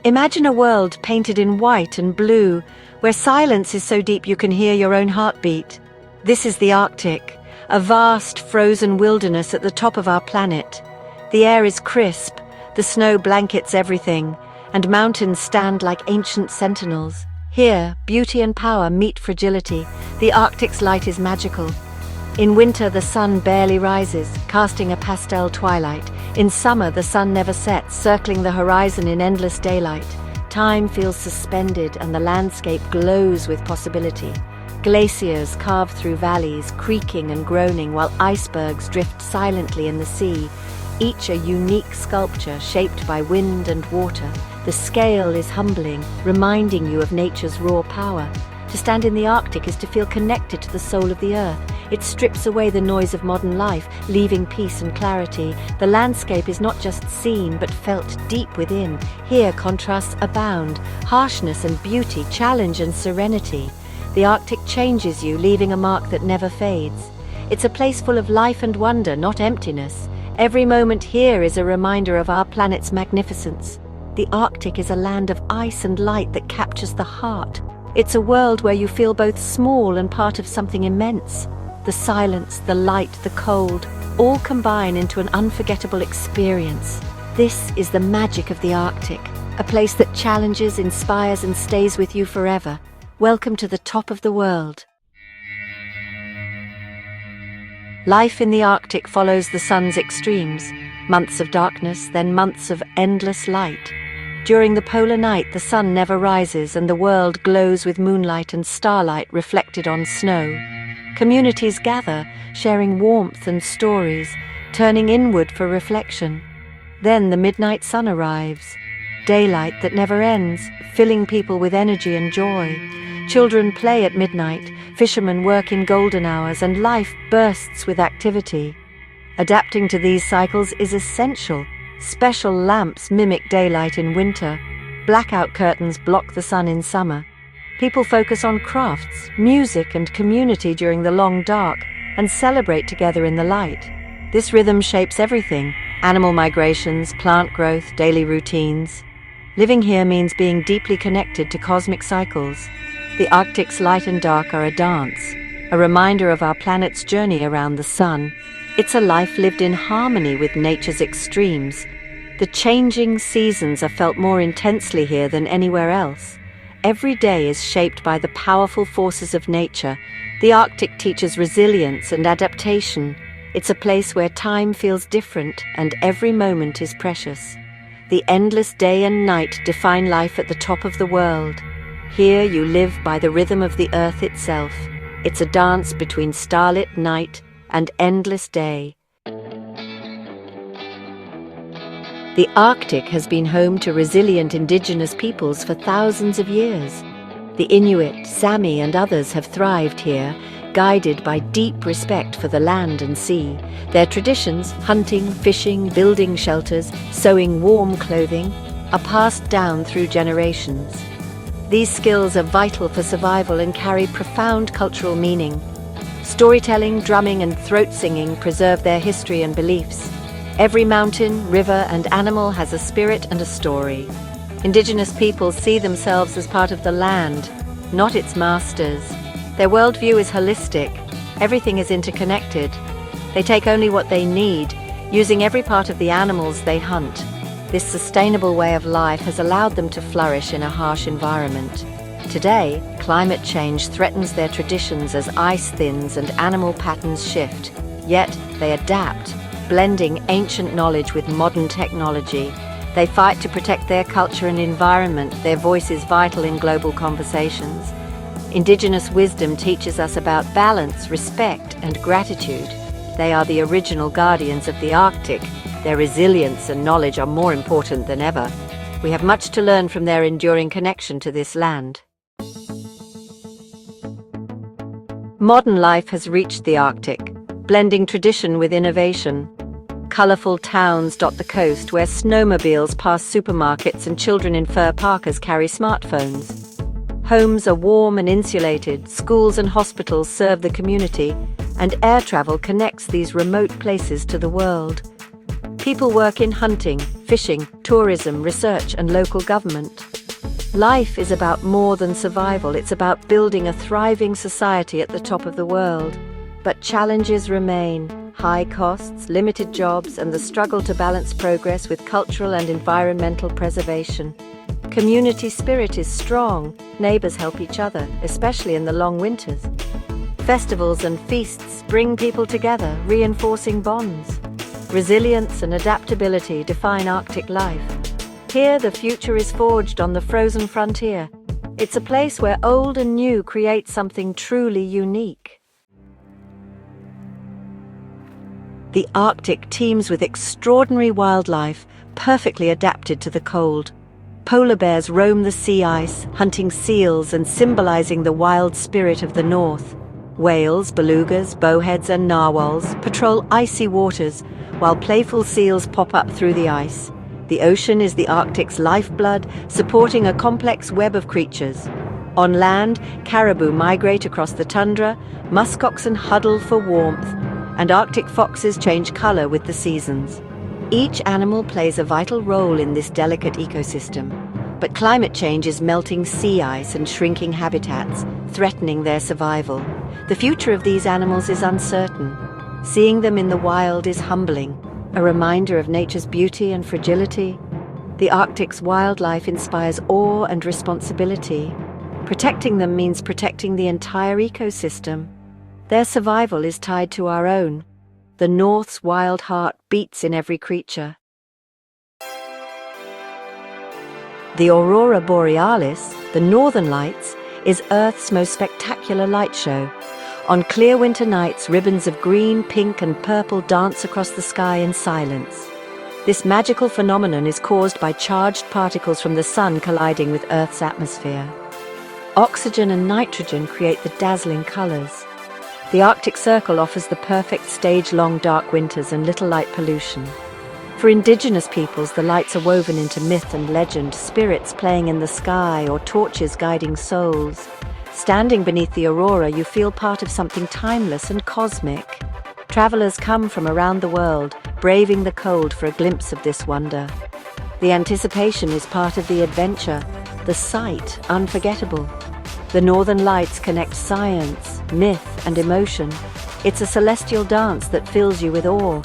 Imagine a world painted in white and blue, where silence is so deep you can hear your own heartbeat. This is the Arctic, a vast frozen wilderness at the top of our planet. The air is crisp, the snow blankets everything, and mountains stand like ancient sentinels. Here, beauty and power meet fragility. The Arctic's light is magical. In winter, the sun barely rises, casting a pastel twilight. In summer, the sun never sets, circling the horizon in endless daylight. Time feels suspended and the landscape glows with possibility. Glaciers carve through valleys, creaking and groaning, while icebergs drift silently in the sea, each a unique sculpture shaped by wind and water. The scale is humbling, reminding you of nature's raw power. To stand in the Arctic is to feel connected to the soul of the earth. It strips away the noise of modern life, leaving peace and clarity. The landscape is not just seen, but felt deep within. Here contrasts abound, harshness and beauty, challenge and serenity. The Arctic changes you, leaving a mark that never fades. It's a place full of life and wonder, not emptiness. Every moment here is a reminder of our planet's magnificence. The Arctic is a land of ice and light that captures the heart. It's a world where you feel both small and part of something immense. The silence, the light, the cold, all combine into an unforgettable experience. This is the magic of the Arctic, a place that challenges, inspires, and stays with you forever. Welcome to the top of the world. Life in the Arctic follows the sun's extremes, months of darkness, then months of endless light. During the polar night, the sun never rises and the world glows with moonlight and starlight reflected on snow. Communities gather, sharing warmth and stories, turning inward for reflection. Then the midnight sun arrives, daylight that never ends, filling people with energy and joy. Children play at midnight, fishermen work in golden hours, and life bursts with activity. Adapting to these cycles is essential. Special lamps mimic daylight in winter. Blackout curtains block the sun in summer. People focus on crafts, music, and community during the long dark, and celebrate together in the light. This rhythm shapes everything: animal migrations, plant growth, daily routines. Living here means being deeply connected to cosmic cycles. The Arctic's light and dark are a dance, a reminder of our planet's journey around the sun. It's a life lived in harmony with nature's extremes. The changing seasons are felt more intensely here than anywhere else. Every day is shaped by the powerful forces of nature. The Arctic teaches resilience and adaptation. It's a place where time feels different and every moment is precious. The endless day and night define life at the top of the world. Here you live by the rhythm of the earth itself. It's a dance between starlit night and endless day. The Arctic has been home to resilient indigenous peoples for thousands of years. The Inuit, Sami, and others have thrived here, guided by deep respect for the land and sea. Their traditions, hunting, fishing, building shelters, sewing warm clothing, are passed down through generations. These skills are vital for survival and carry profound cultural meaning. Storytelling, drumming, and throat singing preserve their history and beliefs. Every mountain, river, and animal has a spirit and a story. Indigenous peoples see themselves as part of the land, not its masters. Their worldview is holistic. Everything is interconnected. They take only what they need, using every part of the animals they hunt. This sustainable way of life has allowed them to flourish in a harsh environment. Today, climate change threatens their traditions as ice thins and animal patterns shift. Yet, they adapt, blending ancient knowledge with modern technology. They fight to protect their culture and environment. Their voice is vital in global conversations. Indigenous wisdom teaches us about balance, respect, and gratitude. They are the original guardians of the Arctic. Their resilience and knowledge are more important than ever. We have much to learn from their enduring connection to this land. Modern life has reached the Arctic, blending tradition with innovation. Colourful towns dot the coast where snowmobiles pass supermarkets and children in fur parkas carry smartphones. Homes are warm and insulated, schools and hospitals serve the community, and air travel connects these remote places to the world. People work in hunting, fishing, tourism, research, and local government. Life is about more than survival, it's about building a thriving society at the top of the world. But challenges remain: high costs, limited jobs, and the struggle to balance progress with cultural and environmental preservation. Community spirit is strong. Neighbors help each other, especially in the long winters. Festivals and feasts bring people together, reinforcing bonds. Resilience and adaptability define Arctic life. Here, the future is forged on the frozen frontier. It's a place where old and new create something truly unique. The Arctic teems with extraordinary wildlife, perfectly adapted to the cold. Polar bears roam the sea ice, hunting seals and symbolizing the wild spirit of the north. Whales, belugas, bowheads and narwhals patrol icy waters, while playful seals pop up through the ice. The ocean is the Arctic's lifeblood, supporting a complex web of creatures. On land, caribou migrate across the tundra, muskoxen huddle for warmth, and Arctic foxes change color with the seasons. Each animal plays a vital role in this delicate ecosystem, but climate change is melting sea ice and shrinking habitats, threatening their survival. The future of these animals is uncertain. Seeing them in the wild is humbling, a reminder of nature's beauty and fragility. The Arctic's wildlife inspires awe and responsibility. Protecting them means protecting the entire ecosystem. Their survival is tied to our own. The North's wild heart beats in every creature. The Aurora Borealis, the Northern Lights, is Earth's most spectacular light show. On clear winter nights, ribbons of green, pink and purple dance across the sky in silence. This magical phenomenon is caused by charged particles from the sun colliding with Earth's atmosphere. Oxygen and nitrogen create the dazzling colors. The Arctic Circle offers the perfect stage-long dark winters and little light pollution. For Indigenous peoples, the lights are woven into myth and legend, spirits playing in the sky or torches guiding souls. Standing beneath the aurora, you feel part of something timeless and cosmic. Travelers come from around the world, braving the cold for a glimpse of this wonder. The anticipation is part of the adventure, the sight unforgettable. The Northern Lights connect science, myth, and emotion. It's a celestial dance that fills you with awe.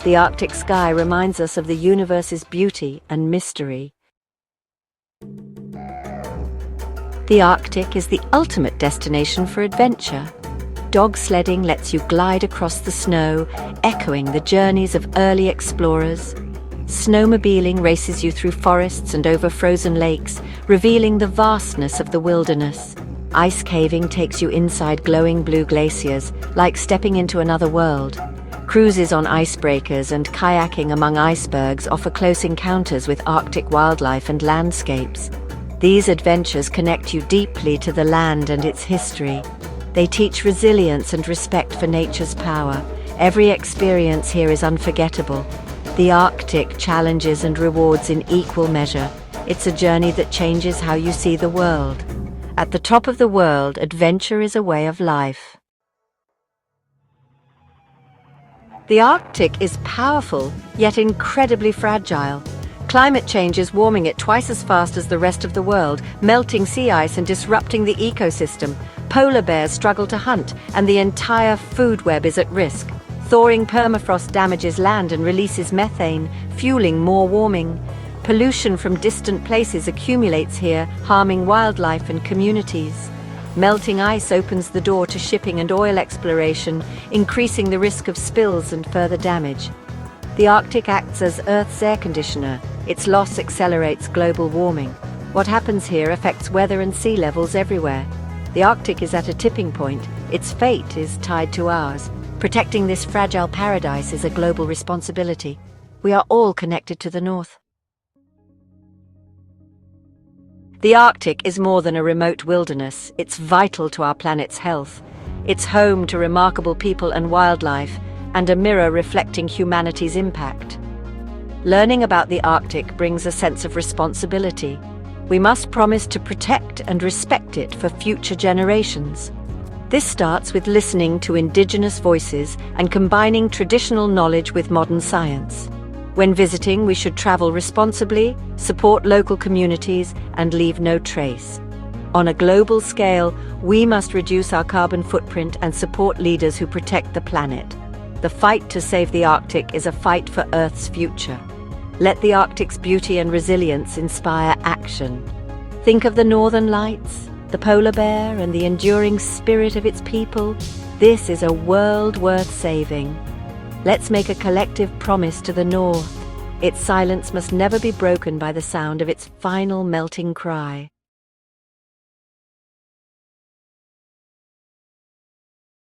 The Arctic sky reminds us of the universe's beauty and mystery. The Arctic is the ultimate destination for adventure. Dog sledding lets you glide across the snow, echoing the journeys of early explorers. Snowmobiling races you through forests and over frozen lakes, revealing the vastness of the wilderness. Ice caving takes you inside glowing blue glaciers, like stepping into another world. Cruises on icebreakers and kayaking among icebergs offer close encounters with Arctic wildlife and landscapes. These adventures connect you deeply to the land and its history. They teach resilience and respect for nature's power. Every experience here is unforgettable. The Arctic challenges and rewards in equal measure. It's a journey that changes how you see the world. At the top of the world, adventure is a way of life. The Arctic is powerful, yet incredibly fragile. Climate change is warming it twice as fast as the rest of the world, melting sea ice and disrupting the ecosystem. Polar bears struggle to hunt, and the entire food web is at risk. Thawing permafrost damages land and releases methane, fueling more warming. Pollution from distant places accumulates here, harming wildlife and communities. Melting ice opens the door to shipping and oil exploration, increasing the risk of spills and further damage. The Arctic acts as Earth's air conditioner. Its loss accelerates global warming. What happens here affects weather and sea levels everywhere. The Arctic is at a tipping point. Its fate is tied to ours. Protecting this fragile paradise is a global responsibility. We are all connected to the North. The Arctic is more than a remote wilderness. It's vital to our planet's health. It's home to remarkable people and wildlife, and a mirror reflecting humanity's impact. Learning about the Arctic brings a sense of responsibility. We must promise to protect and respect it for future generations. This starts with listening to Indigenous voices and combining traditional knowledge with modern science. When visiting, we should travel responsibly, support local communities, and leave no trace. On a global scale, we must reduce our carbon footprint and support leaders who protect the planet. The fight to save the Arctic is a fight for Earth's future. Let the Arctic's beauty and resilience inspire action. Think of the Northern Lights, the polar bear, and the enduring spirit of its people. This is a world worth saving. Let's make a collective promise to the North. Its silence must never be broken by the sound of its final melting cry.